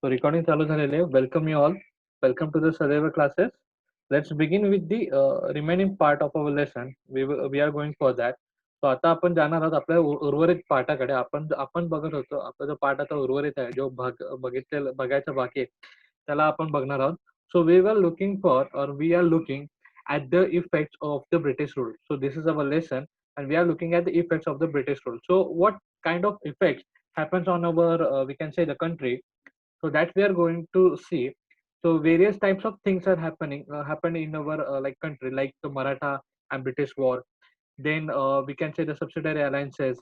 So recording चालू झालेले. Welcome you all. Welcome to the Sadeva classes. Let's begin with the remaining part of our lesson. We are going for that. So आता आपण जाणार आहोत आपल्या उर्वरित पाठाकडे. आपण आपण बघत होतो आपला जो पाठ आता उर्वरित आहे, जो बघायचा बाकी आहे, त्याला आपण बघणार आहोत. So we were looking for, or we are looking at the effects of the British rule. So this is our lesson, and we are looking at the effects of the British rule. So what kind of effects happens on our, we can say, the country, so that we are going to see. So various types of things are happened in our like country, like the Maratha and British war. Then we can say the subsidiary alliances.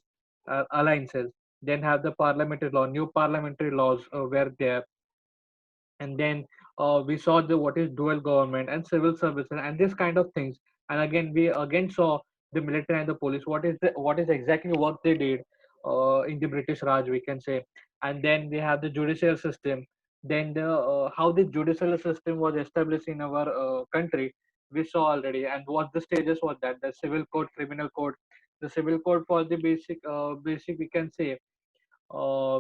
Then have the parliamentary law, new parliamentary laws were there. And then we saw the what is dual government and civil services and this kind of things. And again we again saw the military and the police, what is exactly what they did in the British Raj, we can say. And then we have the judicial system. Then the how the judicial system was established in our country, we saw already. And what the stages was that the civil code, criminal code. The civil code for the basic, we can say, uh,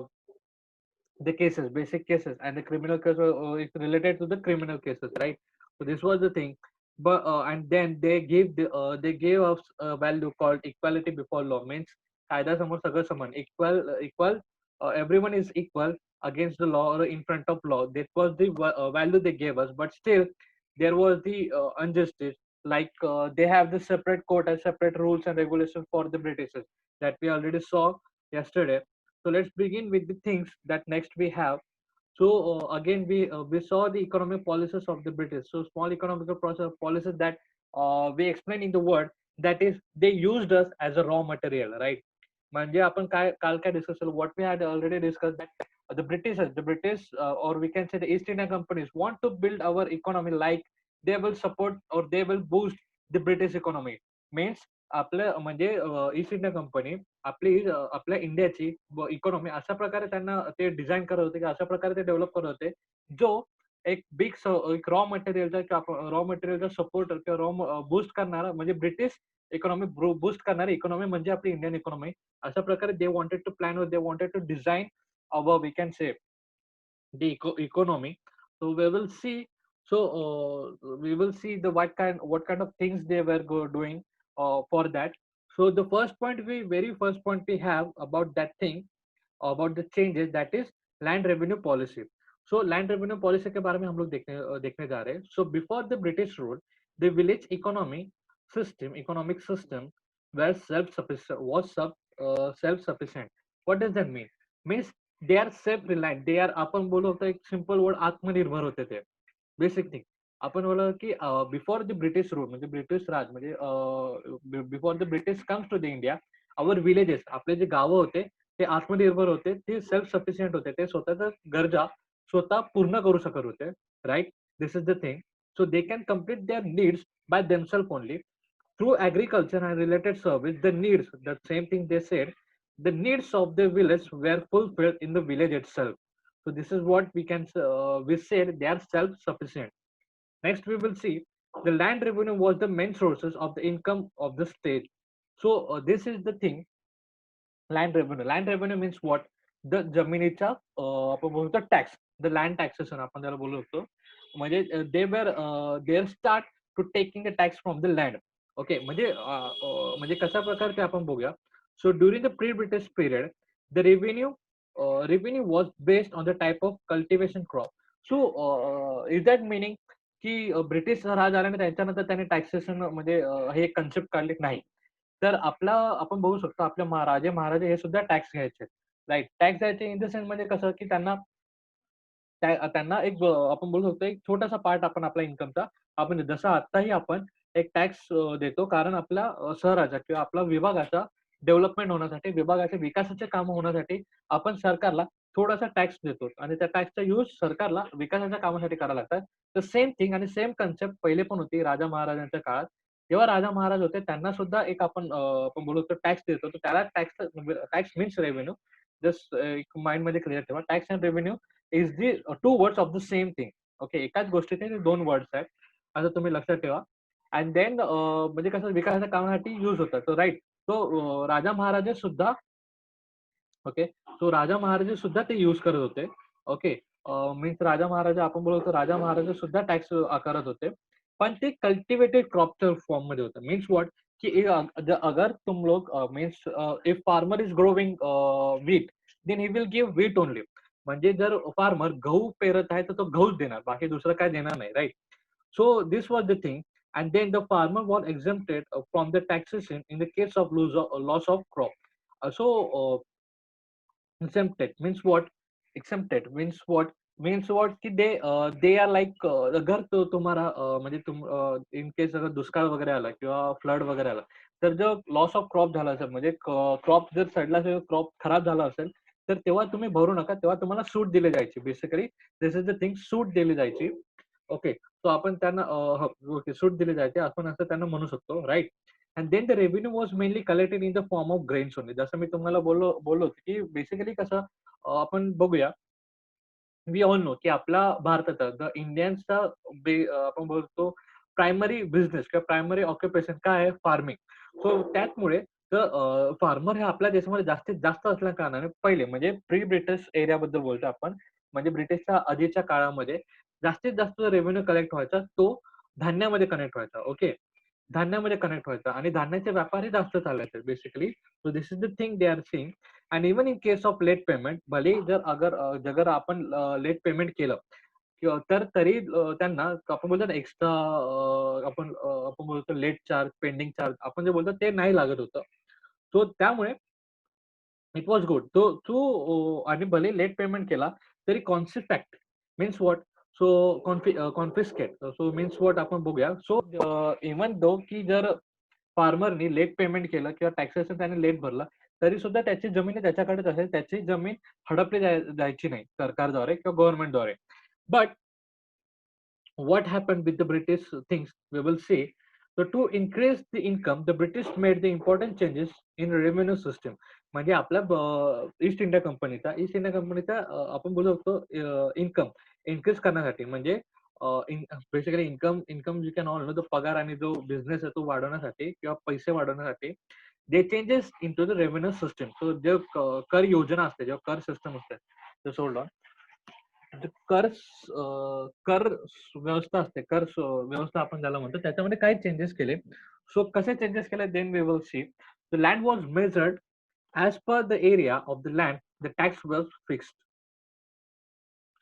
the cases, basic cases, and the criminal case is related to the criminal cases, right? So this was the thing. But and then they gave us a value called equality before law, means कायदा समोर सगळं समान, equal, everyone is equal against the law or in front of law. That was the value they gave us. But still there was the injustice, like they have the separate court and separate rules and regulations for the Britishers, that we already saw yesterday. So let's begin with the things that next we have. So again, we saw the economic policies of the British. So small economical process policies that we explain in the word, that is they used us as a raw material, right? म्हणजे आपण काय काल काय discuss केलं, what we had already discussed, that the British or we can say the East India companies want to build our economy, like they will support or they will boost the British economy. Means आपलं म्हणजे east India company आपल्या इंडियाची economy अशा प्रकारे त्यांना ते design करत होते, की अशा प्रकारे ते डेव्हलप करत होते, जो एक रॉ मटेरियलचा सपोर्टर किंवा रॉ बूस्ट करणारा, म्हणजे ब्रिटिश इकॉनॉमी बूस्ट करणारी इकॉनॉमी म्हणजे आपली इंडियन इकॉनॉमी. अशा प्रकारे they wanted to plan, they wanted to design our, we can say, the economy. So we will see. So we will see the what kind of things they were doing for that. So the very first point we have about that thing, about the changes, that is land revenue policy. So land revenue policy के बारे में हम लोग देखने जा रहे हैं. So before the British rule, the village economic system were self sufficient. What does that mean? Means they are self reliant. They are, आपण बोलू होतो एक सिंपल वर्ड, आत्मनिर्भर होते ते. बेसिक थिंग आपण बोललो की बिफोर द ब्रिटिश रूल, म्हणजे ब्रिटिश राज, म्हणजे before the British comes to the India, our villages, आपले जे गावं होते ते आत्मनिर्भर होते, ते सेल्फ सफिशियंट होते, ते स्वतःच्या गरजा स्वतः पूर्ण करू शकत होते, right? This is the thing. So they can complete their needs by themselves only through agriculture and related service. The needs, the same thing they said, the needs of the village were fulfilled in the village itself. So this is what we said, they are self-sufficient. Next, we will see the land revenue was the main sources of the income of the state. So this is the thing, land revenue. Land revenue means what? The जमिनीचा आपण बोलतो tax, the land taxation आपण त्याला बोलू शकतो. म्हणजे there start to taking the tax from the land. Okay, म्हणजे कशा प्रकारे ते आपण बघूया. So during the pre British period, the revenue was based on the type of cultivation crop. So is that meaning की ब्रिटिश राज आल्याने त्यांच्यानंतर त्यांनी टॅक्सेशन म्हणजे हे कन्सेप्ट काढले नाही. तर आपण बघू शकतो आपल्या राजे महाराजे हे सुद्धा टॅक्स घ्यायचे, राईट? टॅक्स द्यायचे इन द सेन्स म्हणजे कसं, की त्यांना एक आपण बोलू शकतो एक छोटासा पार्ट आपण आपल्या इन्कमचा, आपण जसं आत्ताही आपण एक टॅक्स देतो, कारण आपल्या शहराच्या किंवा आपल्या विभागाचा डेव्हलपमेंट होण्यासाठी, विभागाच्या विकासाचे काम होण्यासाठी आपण सरकारला थोडासा टॅक्स देतो, आणि त्या टॅक्सचा यूज सरकारला विकासाच्या कामासाठी करायला लागतात. तर सेम थिंग आणि सेम कन्सेप्ट पहिले पण होती राजा महाराजांच्या काळात. जेव्हा राजा महाराज होते त्यांना सुद्धा एक आपण बोलू शकतो टॅक्स देतो, तर त्याला टॅक्स मीन्स रेव्हेन्यू. जस्ट एक माइंड मध्ये क्लिअर ठेवा, tax and revenue is the two words of the same thing. Okay, एकाच गोष्टीचे ते दोन वर्ड्स आहेत, असं तुम्ही लक्षात ठेवा. अँड देन म्हणजे कसं विकासाच्या कामासाठी युज होतात, तो राईट. तो राजा महाराजे सुद्धा, ओके, सो राजा महाराजे सुद्धा ते युज करत होते. ओके, मीन्स राजा महाराजा आपण बोलतो राजा महाराजा सुद्धा टॅक्स आकारत होते, पण ते कल्टिवेटेड क्रॉपच्या फॉर्म मध्ये होतं. मीन्स व्हॉट की अगर तुम लोग means if farmer is growing wheat then he will give wheat only. म्हणजे जर फार्मर गहू पेरत आहे तर तो गहूच देणार, बाकी दुसरं काय देणार नाही, right. So this was the thing. And then the farmer was exempted from the taxation in the case of loss of crop. So exempted means what? Exempted means what? Means what की they are like अगर तो तुम्हाला म्हणजे in case अगर दुष्काळ वगैरे आला किंवा फ्लड वगैरे आला, तर जो लॉस ऑफ क्रॉप झाला असेल म्हणजे क्रॉप जर सडला असेल, क्रॉप खराब झाला असेल, तर तेव्हा तुम्ही भरू नका, तेव्हा तुम्हाला सूट दिली जायची. Basically this is the thing, suit दिली जायची. ओके, सो आपण त्यांना ओके सूट दिली जायची, आपण असं त्यांना म्हणू शकतो, right. And then the revenue was mainly collected in the form of grains only. जसं मी तुम्हाला बोललो होतो की बेसिकली कसं आपण बघूया, वी ऑल नो की आपला भारताचा द इंडियन्सचा आपण बोलतो प्रायमरी बिझनेस किंवा प्रायमरी ऑक्युपेशन काय आहे? फार्मिंग. सो त्याचमुळे तर फार्मर हे आपल्या देशामध्ये जास्तीत जास्त असल्या कारणाने पहिले म्हणजे प्री ब्रिटिश एरियाबद्दल बोलतो आपण, म्हणजे ब्रिटिशच्या आधीच्या काळामध्ये जास्तीत जास्त रेव्हेन्यू कलेक्ट व्हायचा तो धान्यामध्ये कनेक्ट व्हायचा. ओके, धान्यामध्ये कनेक्ट व्हायचा आणि धान्याचे व्यापारही जास्त चालायचे basically. So this is the thing they are seeing. And even in case of late payment, भले जर आपण लेट पेमेंट केलं तर तरी त्यांना आपण बोलतो ना एक्स्ट्रा आपण बोलतो लेट चार्ज, पेंडिंग चार्ज आपण जे बोलतो ते नाही लागत होतं. सो त्यामुळे इट वॉज गुड. तो आणि भले लेट पेमेंट केला तरी confiscate means what? So confiscate so means what आपण बघूया. सो इव्हन दो की जर फार्मरनी लेट पेमेंट केलं किंवा टॅक्सेशन त्याने लेट भरला, तरी सुद्धा त्याची जमीन त्याच्याकडेच असेल. त्याची जमीन हडपली जायची नाही सरकारद्वारे किंवा गव्हर्नमेंटद्वारे. But what happened with the British things we will see. So to increase the income, the British made the important changes in revenue system. म्हणजे आपल्या ईस्ट इंडिया कंपनीचा आपण बोलू शकतो इन्कम इन्क्रीज करण्यासाठी म्हणजे basically income you can all know the पगार आणि जो बिझनेस आहे तो वाढवण्यासाठी किंवा पैसे वाढवण्यासाठी they changes into the revenue system. So जे कर योजना असते जेव्हा कर सिस्टम असते ते सोडलं कर कर व्यवस्था असते, व्यवस्था आपण ज्याला म्हणतो त्याच्यामध्ये काय चेंजेस केले. सो कसे चेंजेस केले then we will see. The land was measured as per the area of the land. The tax was fixed.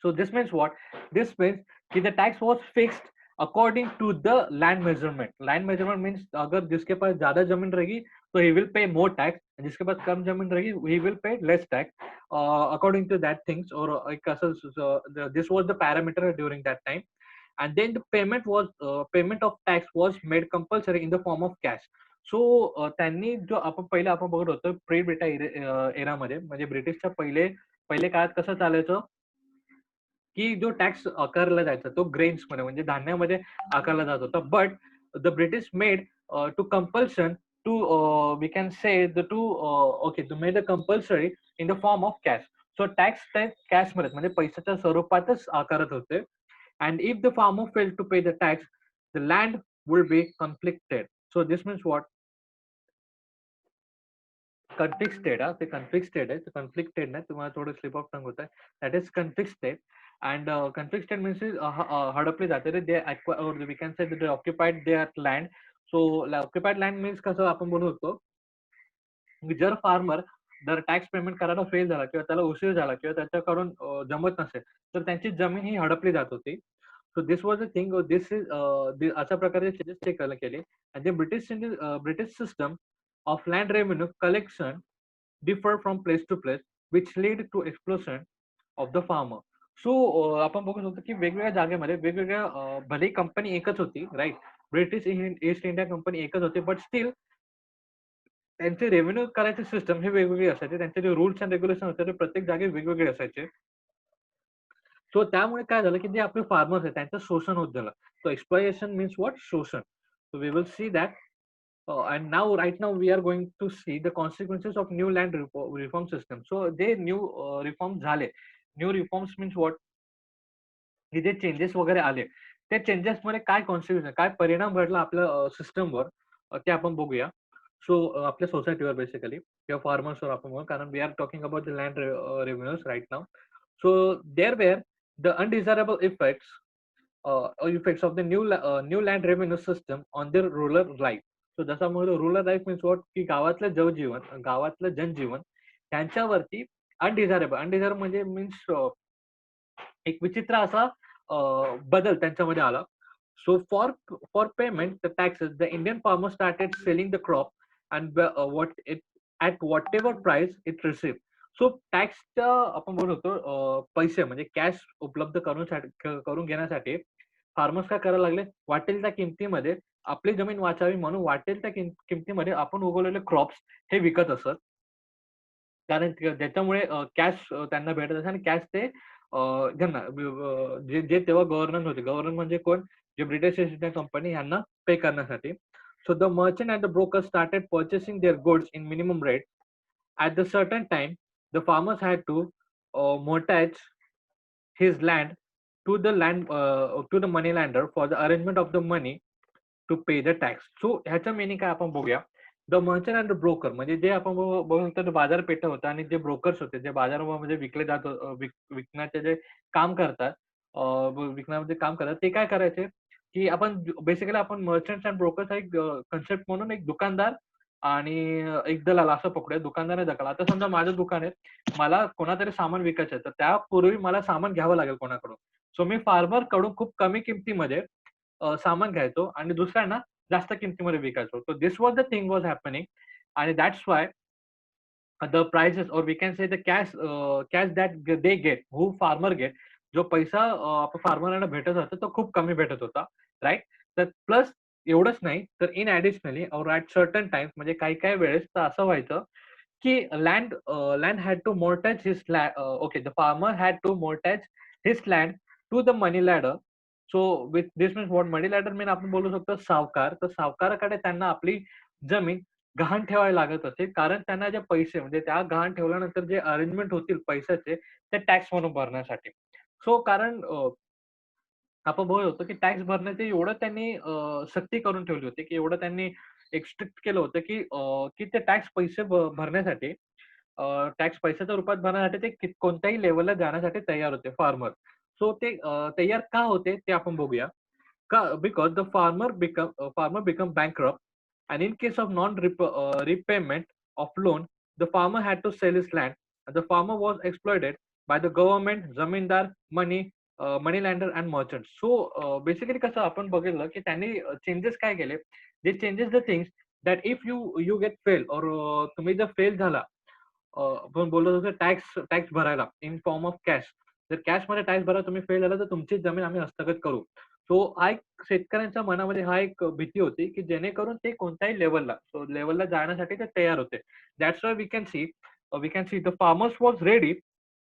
So this means what? This means that the tax was fixed according to the land measurement. Land measurement means अगर जिसके pass ज्यादा जमीन रहेगी तो he will pay more tax, and जिसके pass कम जमीन रहेगी he will pay less tax according to that things. Or एक असं this was the parameter during that time. And then the payment of tax was made compulsory in the form of cash. So त्यांनी जो आपण बघत होतो pre British एरामध्ये म्हणजे ब्रिटिशच्या पहिले काळात कसं चालायचं की जो टॅक्स आकारला जायचा तो ग्रेन्स मध्ये म्हणजे धान्यामध्ये आकारला जात होता. But the British made to compulsion to we can say the to okay to made the compulsory in the form of cash. So tax cash मध्ये म्हणजे पैशाच्या स्वरूपातच आकारत होते. And if the farmer fail to pay the tax the land will be conflicted. So this means what? Conflicted ते conflicted आहे, conflicted नाही, तुम्हाला थोडं स्लिप ऑफ टंग होत आहे. That is conflicted. And conflicted means हडपले जाते they we can say they occupied their land. So occupied land means कसं आपण बोलू शकतो जर फार्मर जर टॅक्स पेमेंट करायला फेल झाला किंवा त्याला उशीर झाला किंवा त्याच्याकडून जमत नसेल तर त्यांची जमीन ही हडपली जात होती. So this was a thing. This is अशा प्रकारे चेंजेस ते केले. आणि British system of land revenue collection differ from place to place, which lead to explosion of the farmer. So आपण बघू शकतो की वेगवेगळ्या जागेमध्ये वेगवेगळ्या भले कंपनी एकच होती, right. British East India company एकच होती, बट स्टील त्यांचे रेव्हेन्यू करायचे सिस्टम हे वेगवेगळे असायचे. त्यांचे जे रूल्स अँड रेग्युलेशन होते ते प्रत्येक जागी वेगवेगळे असायचे. सो त्यामुळे काय झालं की जे आपले फार्मर्स आहेत त्यांचं शोषण होत झालं. So exploitation means what? शोषण. So we will see that. And now right now we are going to see the consequences of new land reform system. So they new reforms झाले. New reforms means what? हे जे changes वगैरे आले त्या changes मध्ये काय consequence काय परिणाम घडला आपल्या सिस्टमवर ते आपण बघूया. सो आपल्या सोसायटीवर बेसिकली किंवा फार्मर्सवर आपण बघू, कारण we are talking about the land revenues right now. So there were the undesirable effects or effects of the new land revenue system on their rural life. So जसं म्हणतो रुरल लाईफ मीन्स व्हॉट की गावातलं जनजीवन त्यांच्यावरती अनडिझायरेबल म्हणजे means एक विचित्र असा बदल त्यांच्यामध्ये आला. So for payment the taxes, the Indian farmer started selling the crop and at whatever price it received. So टॅक्सच्या आपण बोलत होतो पैसे म्हणजे कॅश उपलब्ध करून घेण्यासाठी फार्मर्स काय करायला लागले, वाटेल त्या किमतीमध्ये आपली जमीन वाचावी म्हणून वाटेल त्या किमतीमध्ये आपण उगवलेले क्रॉप्स हे विकत असत. कारण ज्याच्यामुळे कॅश त्यांना भेटत असे आणि कॅश ते ज्यांना जे जे तेव्हा गव्हर्नर होते. गव्हर्नर म्हणजे कोण? जे ब्रिटिश ईस्ट इंडिया कंपनी यांना पे करण्यासाठी. So the merchant and the broker started purchasing their goods in minimum rate. At the certain time, the farmers had to mortgage his land to the money lender for the arrangement of the money to pay the tax. So ह्याच्या meaning काय आपण बघूया. The merchant and the broker म्हणजे जे आपण बघू शकतो बाजारपेठा होता आणि जे ब्रोकर्स होते जे बाजारामध्ये विकले जात विकण्याचे जे काम करतात विकण्यामध्ये काम करतात ते काय करायचे की आपण बेसिकली आपण मर्चंट्स अँड ब्रोकर्स एक कन्सेप्ट म्हणून एक दुकानदार आणि एक दलाल असं पकडूया. दुकानदार आणि दलाल. आता समजा माझं दुकान आहे, मला कोणातरी सामान विकायचं आहे तर त्यापूर्वी मला सामान घ्यावं लागेल कोणाकडून. सो मी फार्मर कडून खूप कमी किमतीमध्ये सामान घ्यायचो आणि दुसऱ्यांना जास्त किमतीमध्ये विकायचो. So this was the thing was happening आणि दॅट्स वाय द प्राइसेस और we can say the cash that they get who farmer get जो पैसा फार्मरांना भेटत होता तो खूप कमी भेटत होता. राईट. तर प्लस एवढंच नाही तर इन ऍडिशनली और ऍट सर्टन टाइम्स म्हणजे काही काही वेळेस तर असं व्हायचं की land had to mortgage his land. Okay, the farmer had to mortgage his land to the money lender. So with this means what money lender mean आपण बोलू शकतो सावकार. तर सावकाराकडे त्यांना आपली जमीन गहाण ठेवावी लागत असे कारण त्यांना जे पैसे म्हणजे त्या गहाण ठेवल्यानंतर जे अरेंजमेंट होतील पैशाचे ते टॅक्स म्हणून भरण्यासाठी. सो कारण आपण बोलत होतो की टॅक्स भरण्याचे एवढं त्यांनी सक्ती करून ठेवली होती की एवढं त्यांनी एक स्ट्रिक्ट केलं होतं की ते टॅक्स पैसे भरण्यासाठी टॅक्स पैशाच्या रूपात भरण्यासाठी ते कोणत्याही लेव्हलला जाण्यासाठी तयार होते फार्मर. सो ते तयार का होते ते आपण बघूया. Because the farmer become bankrupt, and in case of repayment of loan, the farmer had to sell his land, and the farmer was exploited by the government, zamindar, money lender and merchants. So basically कसं आपण बघितलं की त्यांनी changes काय केले. They changes the things that if you get fail or तुम्ही जर fail झाला आपण बोलत होतो टॅक्स भरायला इन फॉर्म ऑफ कॅश. जर कॅशमध्ये टॅक्स भरायला तुम्ही फेल झाला तर तुमची जमीन आम्ही हस्तगत करू. सो हा एक शेतकऱ्यांच्या मनामध्ये हा एक भीती होती की जेणेकरून ते कोणत्याही लेवलला जाण्यासाठी ते तयार होते. That's why we can see the farmers was ready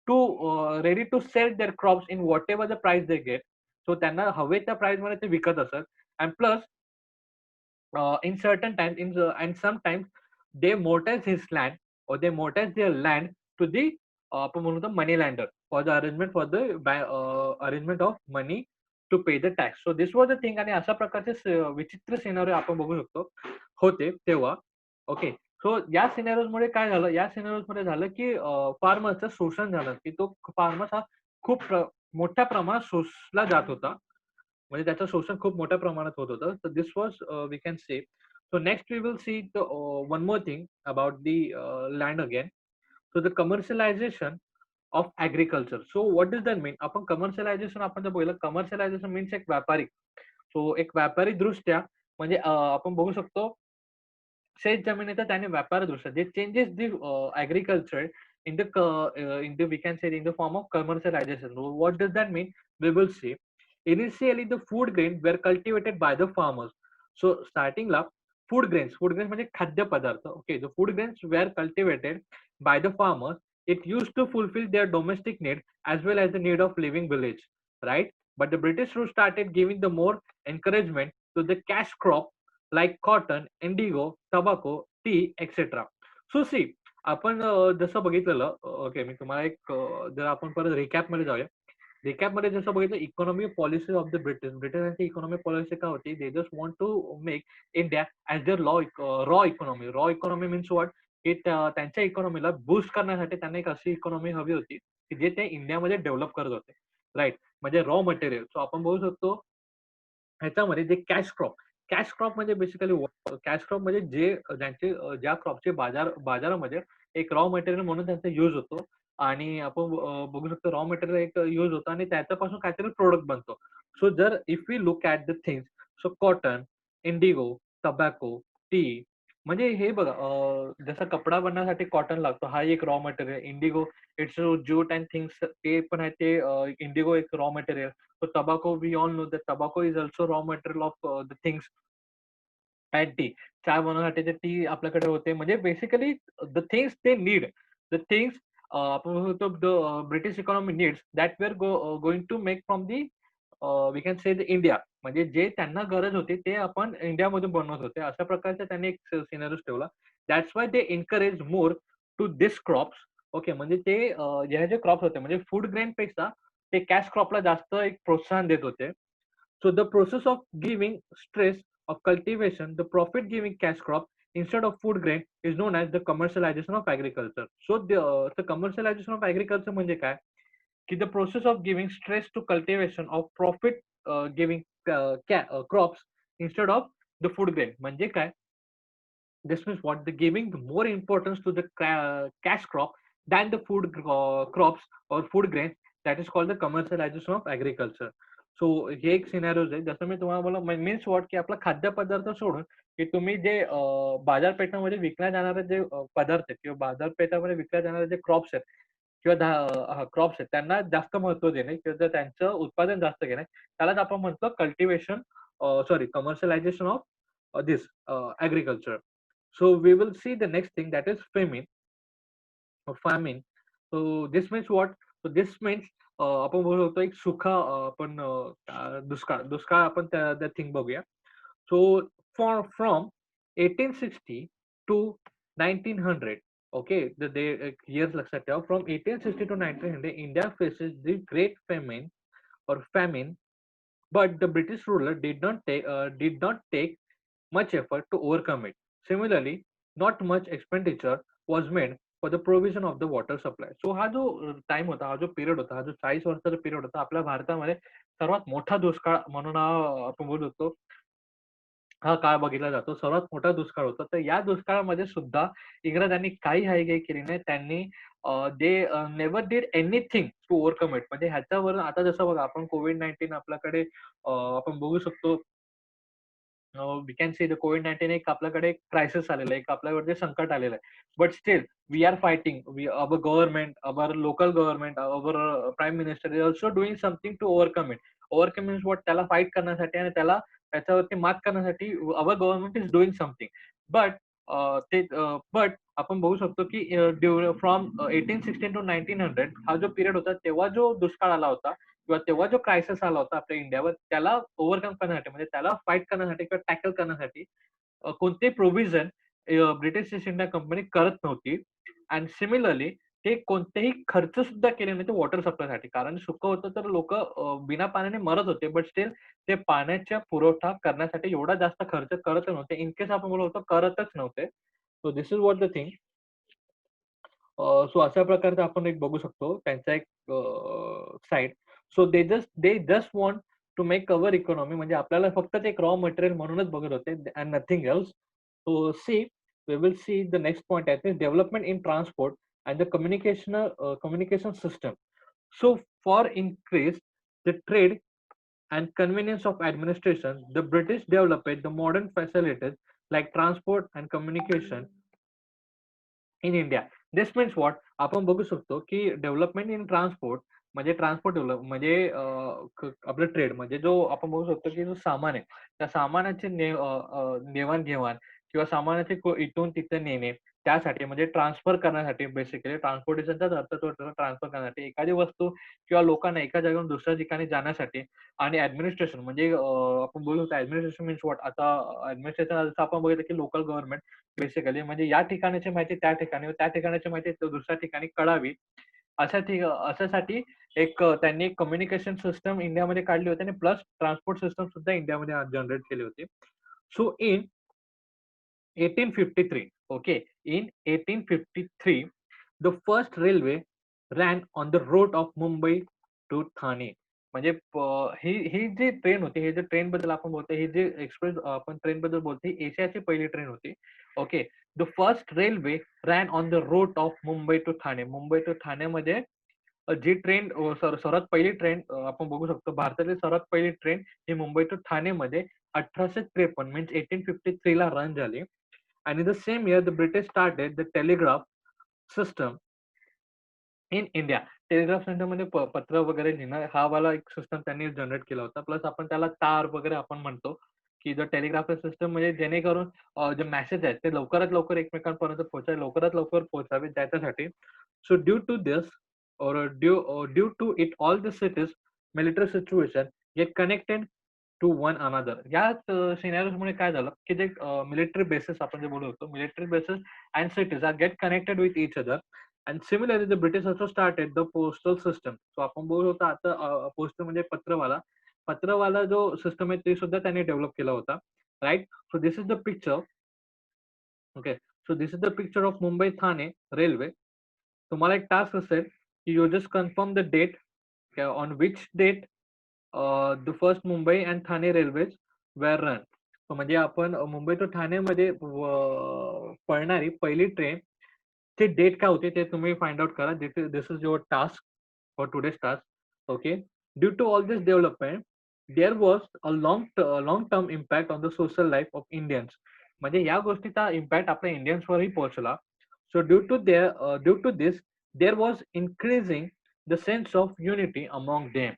to sell their crops in whatever the price they get. So त्यांना हवे त्या प्राइस मध्ये ते विकत असत. And plus in certain times and sometimes they mortgage his land or they mortgage their land to the आपण म्हणतो money lender for the arrangement of money to pay the tax. So this was the thing आणि अशा प्रकारचे विचित्र scenario आपण बघू शकतो होते तेव्हा. ओके. सो या सिनारिओज मध्ये काय झालं, या सिनारिओज मध्ये झालं की फार्मरचं शोषण झालं की तो फार्मर हा खूप मोठ्या प्रमाणात शोषला जात होता. म्हणजे त्याचं शोषण खूप मोठ्या प्रमाणात होत होतं. तर this was we can say. So next we will see the one more thing about the land again. So the commercialisation of agriculture. So what does that mean? आपण कमर्शियलायझेशन आपण जर बोललं कमर्शियलायझेशन मीन्स एक व्यापारी. So एक व्यापारी दृष्ट्या म्हणजे आपण बघू शकतो शेत जमिनीचा त्याने व्यापार दृष्ट्या जे changes the agriculture in the we can say in the form of commercialization. What does that mean? We will see. Initially, the food grains were cultivated by the farmers. So, starting ला food grains म्हणजे खाद्यपदार्थ. Okay, the food grains were cultivated by the farmers. It used to fulfill their domestic need as well as the need of living village, right? But the British rule started giving the more encouragement to the cash crop like cotton, indigo, tobacco, tea, etc. So, see, आपण जसं बघितलेलं okay मी तुम्हाला एक जर आपण परत recap मध्ये जाऊया. रिकॅप मध्ये जसं बघितलं इकॉनॉमी पॉलिसी ऑफ द ब्रिटिशांची इकॉनॉमी पॉलिसी काय होती. They just want to make India as their raw economy means what की त्यांच्या इकॉनॉमीला बूस्ट करण्यासाठी त्यांना एक अशी इकॉनॉमी हवी होती की जे ते इंडियामध्ये डेव्हलप करत होते. राइट. म्हणजे रॉ मटेरियल. सो आपण बघू शकतो ह्याच्यामध्ये जे कॅश क्रॉप म्हणजे बेसिकली कॅश क्रॉप म्हणजे जे ज्यांचे ज्या क्रॉपचे बाजारामध्ये एक रॉ मटेरियल म्हणून त्यांचा यूज होतो आणि आपण बघू शकतो रॉ मटेरियल एक यूज होतो आणि त्याच्यापासून काहीतरी प्रॉडक्ट बनतो. सो जर if we look at the things so cotton, indigo, tobacco, tea म्हणजे हे बघा जसं कपडा बनवण्यासाठी कॉटन लागतो. हा एक raw material. Indigo it's jute and things ते पण आहे ते इंडिगो एक raw material. So tobacco, we all know that tobacco is also raw material of the things and tea. चहा बनवण्यासाठी ते टी आपल्याकडे होते. म्हणजे basically the things they need, the things आपण म्हणतो the British economy needs that we are going to make from the we can say the India. म्हणजे जे त्यांना गरज होती ते आपण इंडियामधून बनवत होते. अशा प्रकारचा त्यांनी एक सिनारिओ ठेवला. That's why they encourage more to this crops. Okay. म्हणजे ते हे जे क्रॉप्स होते म्हणजे फूड ग्रेनपेक्षा ते कॅश क्रॉपला जास्त एक प्रोत्साहन देत होते. So the process of giving stress of cultivation, the profit giving cash crop instead of food grain is known as the commercialization of agriculture. So the commercialization of agriculture म्हणजे काय? की the process of giving stress to cultivation of profit giving crops instead of the food grain. म्हणजे काय? This means what the giving more importance to the cash crop than the food crops or food grains, that is called the commercialization of agriculture. So हे एक scenarios आहे. जसं मी तुम्हाला बोललो means what की आपला खाद्यपदार्थ सोडून की तुम्ही जे बाजारपेठामध्ये विकल्या जाणारे जे पदार्थ आहेत किंवा बाजारपेठामध्ये विकल्या जाणारे जे क्रॉप्स आहेत किंवा क्रॉप्स आहेत त्यांना जास्त महत्त्व देणे किंवा त्यांचं उत्पादन जास्त घेणे त्यालाच आपण म्हणतो cultivation sorry commercialisation of this agriculture. So we will see the next thing that is famine or famine. So this means what? So this means आपण बोलू शकतो एक सुखा आपण दुष्काळ दुष्काळ आपण त्या थिंग बघूया. So from 1860 to 1900, okay, the years लक्षात ठेवा. From 1860 to 1900, India faces the Great Famine or famine, but the British ruler did not take much effort to overcome it. Similarly, not much expenditure was made for the provision of the water supply. So हा जो time होता, हा जो period होता, हा जो 40 वर्षाचा period होता आपल्या भारतामध्ये सर्वात मोठा दुष्काळ म्हणून आपण बोलू शकतो हा काळ बघितला जातो. सर्वात मोठा दुष्काळ होता. तर या दुष्काळामध्ये सुद्धा इंग्रजांनी काही हयगय केली नाही. त्यांनी they never did anything to overcome it. म्हणजे ह्याच्यावर आता जसं बघा आपण कोविड-19 आपल्याकडे आपण बघू शकतो वी कॅन सी द कोविड-19 एक आपल्याकडे क्रायसिस आलेलं आहे, एक आपल्यावरती संकट आलेलं आहे. But still we are fighting. Our government, our local government, our prime minister is also doing something to overcome it. Overcome means what त्याला फाईट करण्यासाठी आणि त्याच्यावरती मात करण्यासाठी our government is doing something. But but आपण बघू शकतो की फ्रॉम 1816 टू 1900 हा जो पिरियड होता तेव्हा जो दुष्काळ आला होता किंवा तेव्हा जो क्रायसिस आला होता आपल्या इंडियावर त्याला ओव्हरकम करण्यासाठी म्हणजे त्याला फाईट करण्यासाठी किंवा टॅकल करण्यासाठी कोणतेही provision British East India company करत नव्हती. अँड सिमिलरली ते कोणतेही खर्च सुद्धा केले नाही ते वॉटर सप्लायसाठी. कारण सुकं होतं तर लोकं बिना पाण्याने मरत होते. बट स्टिल ते पाण्याचा पुरवठा करण्यासाठी एवढा जास्त खर्च करतच नव्हते. इन केस आपण बोललो होतो करतच नव्हते. So this is what the thing. So अशा प्रकारचं आपण एक बघू शकतो त्यांचा एक side. So they just want to make our economy म्हणजे आपल्याला फक्त ते एक रॉ मटेरियल म्हणूनच बघत होते and nothing else. So we will see the next point at is development in transport and the communication system. So for increase the trade and convenience of administration, the British developed the modern facilities like transport and communication in India. This means what आपण बघू शकतो की development in transport म्हणजे transport develop म्हणजे आपलं trade म्हणजे जो आपण बघू शकतो की जो सामान आहे त्या सामानाचे देवाणघेवाण किंवा सामानाचे इथून तिथे नेणे त्यासाठी म्हणजे ट्रान्सफर करण्यासाठी बेसिकली ट्रान्सपोर्टेशनचाच अर्थ तो ट्रान्सफर करण्यासाठी एखादी वस्तू किंवा लोकांना एका जागेवरून दुसऱ्या ठिकाणी जाण्यासाठी आणि ऍडमिनिस्ट्रेशन म्हणजे आपण बोलू शकतो ऍडमिनिस्ट्रेशन मीन्स व्हॉट आता ऍडमिनिस्ट्रेशन जसं आपण बघितलं की लोकल गव्हर्नमेंट बेसिकली म्हणजे या ठिकाणाची माहिती त्या ठिकाणी व त्या ठिकाणाची माहिती दुसऱ्या ठिकाणी कळावी अशासाठी एक त्यांनी एक कम्युनिकेशन सिस्टम इंडियामध्ये काढली होती आणि प्लस ट्रान्सपोर्ट सिस्टम सुद्धा इंडियामध्ये जनरेट केली होती. So in 1853, okay, in 1853 the first railway ran on the road of Mumbai to Thane. म्हणजे ही ही जी ट्रेन होती, हे जे ट्रेन बद्दल आपण बोलतोय, ही जी एक्सप्रेस आपण ट्रेन बद्दल बोलतोय, ही एशियाची पहिली ट्रेन होती. Okay. The first railway ran on the route of Mumbai to Thane. Mumbai to ठाण्यामध्ये जी ट्रेन सर्वात पहिली ट्रेन आपण बघू शकतो, भारतातील सर्वात पहिली ट्रेन ही मुंबई टू ठाणेमध्ये 1853 मीन्स 1853 ला रन झाली. आणि in the same year the British started the telegraph system in India. Telegraph सेंटरमध्ये पत्र वगैरे लिहिणं हा वाला एक सिस्टम त्यांनी जनरेट केला होता. प्लस आपण त्याला तार वगैरे आपण म्हणतो, की जो टेलिग्राफ सिस्टम म्हणजे जेणेकरून जे मेसेज आहेत ते लवकरात लवकर एकमेकांपर्यंत पोहोचावे, लवकरात लवकर पोहोचावे त्याच्यासाठी. So due to this due to it all the cities military situation get connected to one another. याच सिनेरियोजमुळे काय झालं, की जे मिलिटरी बेसेस आपण जे बोलत होतो, military bases and cities are get connected with each other. And similarly the British also started the postal system. So आपण बोलत होतो आता पोस्ट म्हणजे पत्रवाला. पत्रवाला जो सिस्टम आहे ते सुद्धा त्यांनी डेव्हलप केला होता. Right. So this is the picture. Okay. So this is the picture of Mumbai Thane railway. तुम्हाला एक टास्क असेल की you just confirm the date on which date the first Mumbai and Thane railways were run. म्हणजे आपण मुंबई टू ठाणेमध्ये पळणारी पहिली train ची date काय होती ते तुम्ही फाइंड आउट करा. This is your task for today's task. Okay. Due to all this development there was a long term impact on the social life of Indians. म्हणजे या गोष्टीचा इम्पॅक्ट आपल्या इंडियन्सवरही पोहोचला. So due to this there was increasing the sense of unity among them.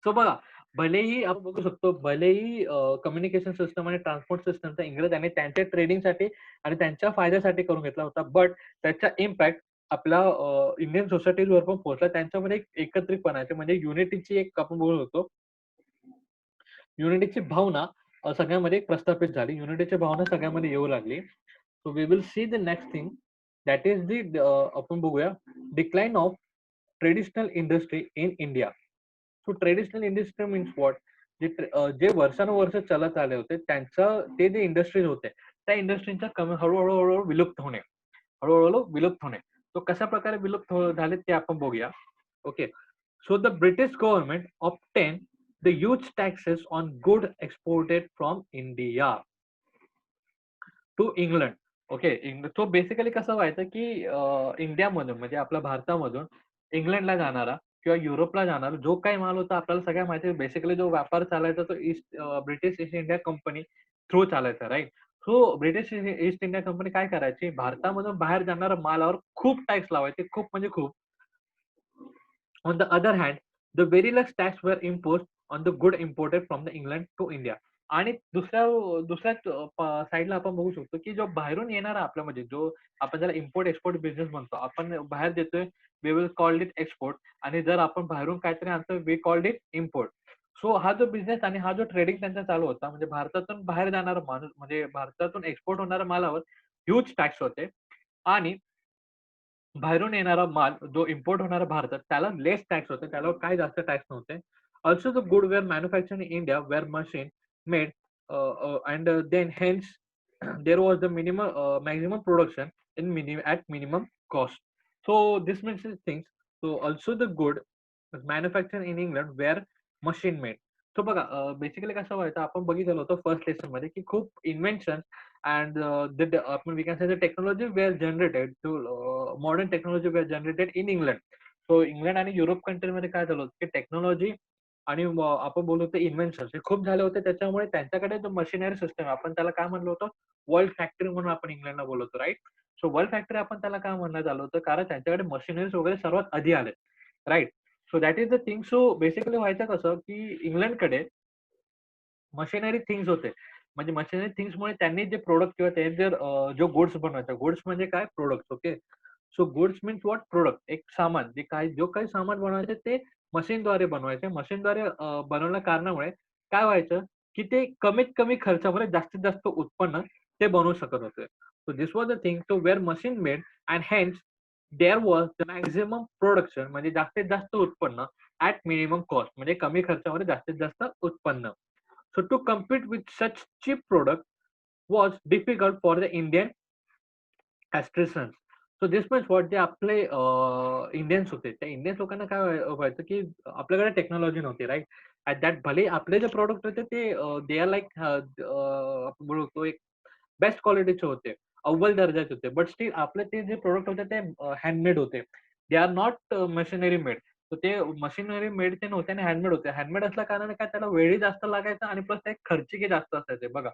So बघा, भलेही आपण बघू शकतो, भलेही कम्युनिकेशन सिस्टम आणि ट्रान्सपोर्ट सिस्टमचा इंग्रजांनी त्यांच्या ट्रेडिंगसाठी आणि त्यांच्या फायद्यासाठी करून घेतला होता. बट त्याचा इम्पॅक्ट आपल्या इंडियन सोसायटीवर पण पोहोचला. त्यांच्यामध्ये एक एकत्रितपणा आहे, म्हणजे युनिटीची एक आपण बोलत होतो. युनिटीची भावना सगळ्यामध्ये प्रस्थापित झाली. युनिटीची भावना सगळ्यामध्ये येऊ लागली. So we will see the next thing that is आपण बघूया decline of traditional industry in India. So traditional industry means what? जे वर्षानुवर्ष चालत आले होते त्यांचं ते जे इंडस्ट्रीज होते त्या इंडस्ट्रीच्या कमी हळूहळू विलुप्त होणे, हळूहळू विलुप्त होणे. तो कशा प्रकारे विलुप्त झाले ते आपण बघूया. Okay. So the British government obtain the huge taxes on good exported from India to England. Okay. तो बेसिकली कसं व्हायचं की इंडियामधून म्हणजे आपल्या भारतामधून इंग्लंडला जाणारा किंवा युरोपला जाणारा जो काही माल होता आपल्याला सगळ्या माहिती आहे. बेसिकली जो व्यापार चालायचा तो British East India company through चालायचा. Right. So British East India company काय करायची, भारतामधून बाहेर जाणाऱ्या मालावर खूप टॅक्स लावायचे, खूप म्हणजे खूप. On the other hand, the very less tax were imposed on the good imported from the England to India. आणि दुसऱ्या साईडला आपण बघू शकतो की जो बाहेरून येणारा आपला म्हणजे जो आपण ज्याला इम्पोर्ट एक्सपोर्ट बिझनेस म्हणतो, आपण बाहेर देतोय we will called it export. आणि जर आपण बाहेरून काहीतरी आणतो we called it import. So हा जो बिझनेस आणि हा जो ट्रेडिंग त्यांचा चालू होता, म्हणजे भारतातून बाहेर जाणारा माणूस म्हणजे भारतातून एक्सपोर्ट होणाऱ्या मालावर ह्यूज टॅक्स होते. आणि बाहेरून येणारा माल जो इम्पोर्ट होणारा भारतात त्याला लेस टॅक्स होते, त्याला काही जास्त टॅक्स नव्हते. Also the good were manufacture in India were machine made and then hence there was the maximum production at minimum cost. So this means things. So also the good manufacture in England were machine made. So बघा, basically कसं व्हायचं आपण बघितलं होतं first lesson मध्ये की खूप invention and we can say the technology were generated to modern technology were generated in England. So England आणि युरोप कंट्रीमध्ये काय झालं होतं की टेक्नॉलॉजी आणि आपण बोलू होतो इन्व्हेन्शन हे खूप झाले होते. त्याच्यामुळे त्यांच्याकडे जो मशिनरी सिस्टम आपण त्याला काय म्हणलो होतो, वर्ल्ड फॅक्टरी म्हणून आपण इंग्लंडला बोलवतो. राईट. सो वर्ल्ड फॅक्टरी आपण त्याला काय म्हणण्यात आलं होतं, कारण त्यांच्याकडे मशिनरीज वगैरे सर्वात आधी आले. Right. So that is the thing. So basically व्हायचं कसं की इंग्लंडकडे मशिनरी थिंग्स होते. म्हणजे मशिनरी थिंग्समुळे त्यांनी जे प्रोडक्ट किंवा ते जर जो गुड्स बनवायचा, गुड्स म्हणजे काय product. Okay. So goods means what product, एक सामान जो काही सामान बनवायचे ते मशीनद्वारे बनवायचे. मशीनद्वारे बनवल्या कारणामुळे काय व्हायचं की ते कमीत कमी खर्चामध्ये जास्तीत जास्त उत्पन्न ते बनवू शकत होते. So this was the thing. So were machine made and hence there was the maximum production म्हणजे जास्तीत जास्त उत्पन्न ॲट मिनिमम कॉस्ट म्हणजे कमी खर्चामध्ये जास्तीत जास्त उत्पन्न. So to compete with such cheap product was difficult for the Indian artisans. So this much what जे आपले इंडियन्स होते, त्या इंडियन्स लोकांना काय व्हायचं, की आपल्याकडे टेक्नॉलॉजी नव्हती राइट? ॲट दॅट भले आपले जे प्रॉडक्ट होते ते दे आर लाइक आपण बोलतो एक बेस्ट क्वालिटीचे होते. अव्वल दर्जाचे होते. बट स्टिल आपले ते जे प्रॉडक्ट होते ते हँडमेड होते. They are not machinery made. तर ते मशिनरी मेड ते नव्हते आणि हँडमेड होते. हँडमेड असल्या कारणाने काय त्याला वेळही जास्त लागायचा आणि प्लस ते खर्चिके जास्त असायचे बघा.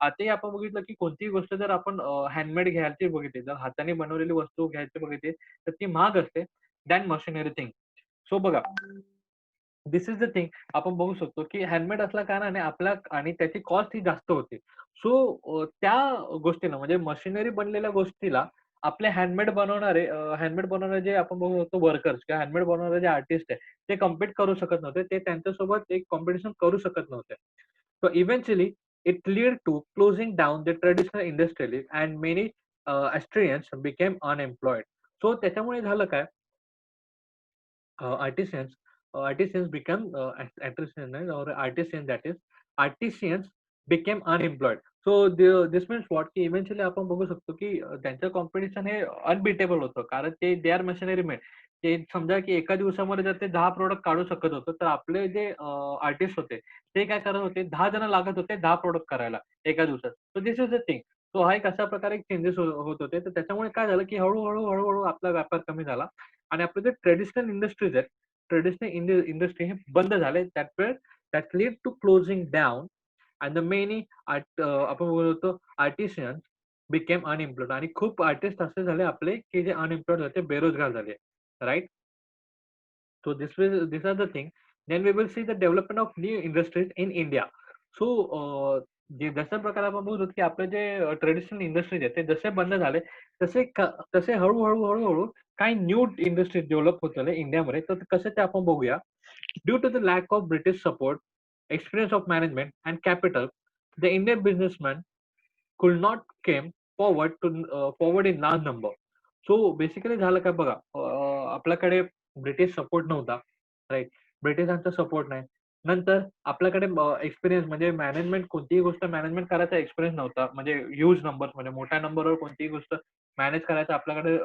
आताही आपण बघितलं की कोणतीही गोष्ट जर आपण हँडमेड घ्यायची बघितली, जर हाताने बनवलेली वस्तू घ्यायची बघितली, तर ती महाग असते दॅन मशिनरी थिंग. सो बघा, दिस इज द थिंग आपण बघू शकतो, की हँडमेड असल्या कारणाने आपल्या आणि त्याची कॉस्ट ही जास्त होते. सो त्या गोष्टीला म्हणजे मशिनरी बनलेल्या गोष्टीला आपले हँडमेड बनवणारे जे आपण बघू शकतो वर्कर्स किंवा हँडमेड बनवणारे जे आर्टिस्ट आहे, ते कॉम्पीट करू शकत नव्हते. ते त्यांच्यासोबत एक कॉम्पिटिशन करू शकत नव्हते. So eventually, it led to closing down the traditional industry and many Austrians became unemployed. So त्याच्यामुळे झालं काय? Artisans artisans become artisan नाही, or artisan that is artisans became unemployed. So this means what की eventually आपण बघू शकतो की त्यांचं कॉम्पिटिशन हे अनबिटेबल होतं कारण ते दे आर मशिनरी मेड. ते समजा की एका दिवसामध्ये जर ते 10 प्रॉडक्ट काढू शकत होतं तर आपले जे आर्टिस्ट होते ते काय करत होते 10 जण लागत होते 10 प्रॉडक्ट करायला एका दिवसात. So this is the thing. So हा एक अशा प्रकारे चेंजेस होत होते. तर त्याच्यामुळे काय झालं की हळू आपला व्यापार कमी झाला आणि आपले जे ट्रेडिशनल इंडस्ट्रीज आहेत, ट्रेडिशनल इंडस्ट्री हे बंद झाले. That lead to closing down and the many आपण बोलतो आर्टिशियन्स बिकेम अनएम्प्लॉयड आणि खूप आर्टिस्ट असे झाले आपले, की जे अनएम्प्लॉयड झाले, बेरोजगार झाले. Right? So these are the thing. Then we will see the development of new industries in India. So जे जशा प्रकारे आपण बघतो की आपले जे ट्रेडिशनल इंडस्ट्रीज आहेत ते जसे बंद झाले तसे हळू काही न्यू इंडस्ट्रीज डेव्हलप होत झाले इंडियामध्ये. तर कसं ते आपण बघूया. Due to the lack of British support, experience of management and capital, the Indian businessman could not came forward in large number. So basically झालं काय बघा, आपल्याकडे ब्रिटिश सपोर्ट नव्हता, राइट? ब्रिटिशांचा सपोर्ट नाही. नंतर आपल्याकडे एक्सपिरियन्स म्हणजे मॅनेजमेंट कोणतीही गोष्ट मॅनेजमेंट करायचा एक्सपिरियन्स नव्हता. म्हणजे ह्यूज नंबर्स म्हणजे मोठ्या नंबरवर कोणतीही गोष्ट मॅनेज करायचा आपल्याकडे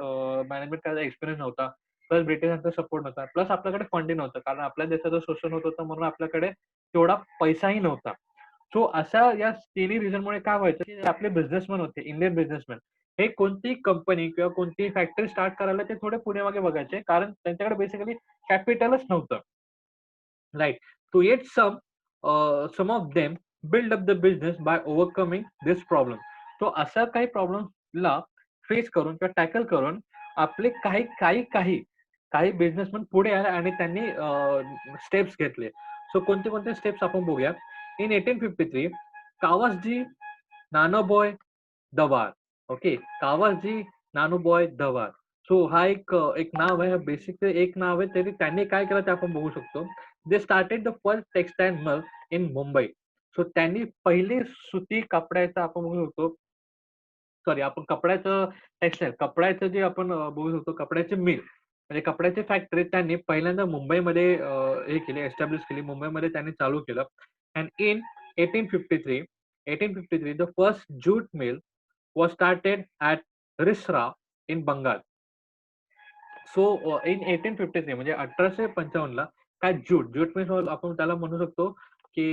मॅनेजमेंट करायचा एक्सपिरियन्स नव्हता. प्लस ब्रिटिशांचा सपोर्ट नव्हता. प्लस आपल्याकडे फंडिंग नव्हतं. कारण आपल्या देशाचं शोषण होत होतं म्हणून आपल्याकडे तेवढा पैसाही नव्हता. सो अशा या तिन्ही रिझनमुळे काय व्हायचं, की आपले बिझनेसमॅन होते, इंडियन बिझनेसमॅन हे कोणतीही कंपनी किंवा कोणतीही फॅक्टरी स्टार्ट करायला ते थोडे पुढे-मागे बघायचे. कारण त्यांच्याकडे बेसिकली कॅपिटलच नव्हतं. Right? So yet some of them build up the business by overcoming this problem. So अशा काही प्रॉब्लेम्सला फेस करून किंवा टॅकल करून आपले काही बिझनेसमन पुढे आले आणि त्यांनी स्टेप्स घेतले. सो कोणते स्टेप्स आपण बघूया. इन 1853 कावासजी नानाबॉय दवार. ओके. कावासजी नानूबॉय दवार. सो हा एक नाव आहे. बेसिकली एक नाव आहे. तरी त्यांनी काय केलं ते आपण बघू शकतो. They started the first textile mill in Mumbai. So त्यांनी पहिली सुती कपड्याचा आपण बघू शकतो. सॉरी आपण कपड्याचं टेक्सटाईल कपड्याचं जे आपण बघू शकतो कपड्याची मिल म्हणजे कपड्याची फॅक्टरी त्यांनी पहिल्यांदा मुंबईमध्ये हे केली एस्टॅब्लिश केली. मुंबईमध्ये त्यांनी चालू केलं. And in 1853 1853 the first jute mill was started at Risra in Bengal. So in 1853 म्हणजे 1855 ला काय ज्यूट मीन्स आपण त्याला म्हणू शकतो की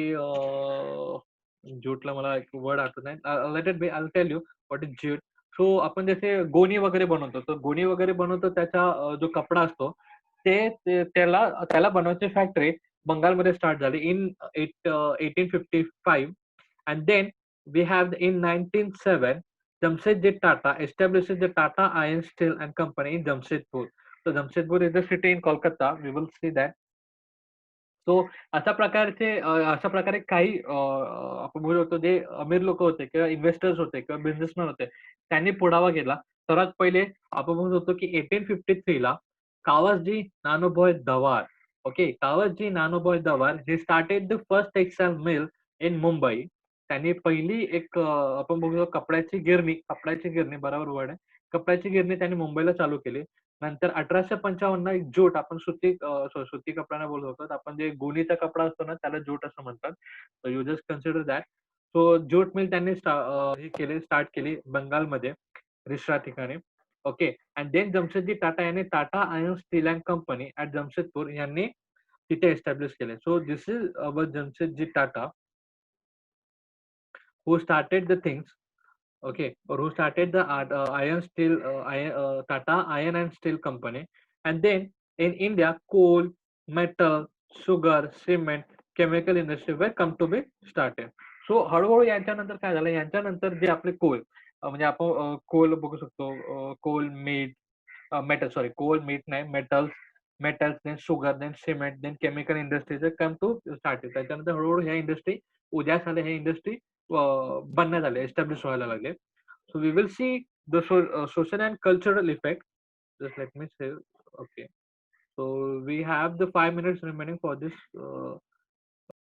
ज्यूटला मला एक वर्ड आठवत नाही. Let it be I tell you what is jute. So आपण जसे गोणी वगैरे बनवतो तर गोणी वगैरे बनवतो त्याचा जो कपडा असतो त्याला त्याला बनवायची फॅक्टरी बंगालमध्ये स्टार्ट झाली in 1855 and then we have in 1907 Jamshedji Tata establishes the Tata Iron Steel and Company in Jamshedpur. So Jamshedpur is the city in Kolkata. We will see that. So अशा प्रकारे काही आपण बोलू शकतो जे अमीर लोक होते किंवा इन्व्हेस्टर्स होते किंवा बिझनेसमॅन होते त्यांनी पुढावा घेतला. सर्वात पहिले आपण म्हणू शकतो की 1853 ला कावासजी नानोभाई दवार. ओके. कावासजी नानोभाई दवार हे started the first textile mill in Mumbai. त्यांनी पहिली एक आपण बघू शकतो कपड्याची गिरणी बरोबर वर्ड आहे. कपड्याची गिरणी त्यांनी मुंबईला चालू केली. नंतर 1855 एक ज्यूट आपण सुती कपड्यांना बोलतो. आपण जे गोणीचा कपडा असतो ना त्याला ज्यूट असं म्हणतात. So you just consider that. So jute mill त्यांनी स्टार्ट केली बंगालमध्ये रिश्रा ठिकाणी. Okay. And then Jamshedji Tata यांनी Tata iron steel and company at Jamshedpur यांनी तिथे एस्टॅब्लिश केले. So this is our Jamshedji Tata who started the things, okay, or who started the iron steel Tata Iron and Steel Company. And then in India, coal, metal, sugar, cement, chemical industry were come to be started. So हळूहळू यांच्यानंतर काय झालं, यांच्यानंतर जे आपले Coal म्हणजे आपण Coal बघू शकतो, कोल मीठ, मेटल सॉरी कोल मीठ नाही, metals then sugar then cement then chemical industries come to start. त्याच्यानंतर हळूहळू ह्या इंडस्ट्री उदयास आल्या, ह्या इंडस्ट्री बनण्यात आले, एस्टॅब्लिश व्हायला लागले. So we will see the social and cultural effect. Just let me say, okay. So we have the 5 minutes remaining for this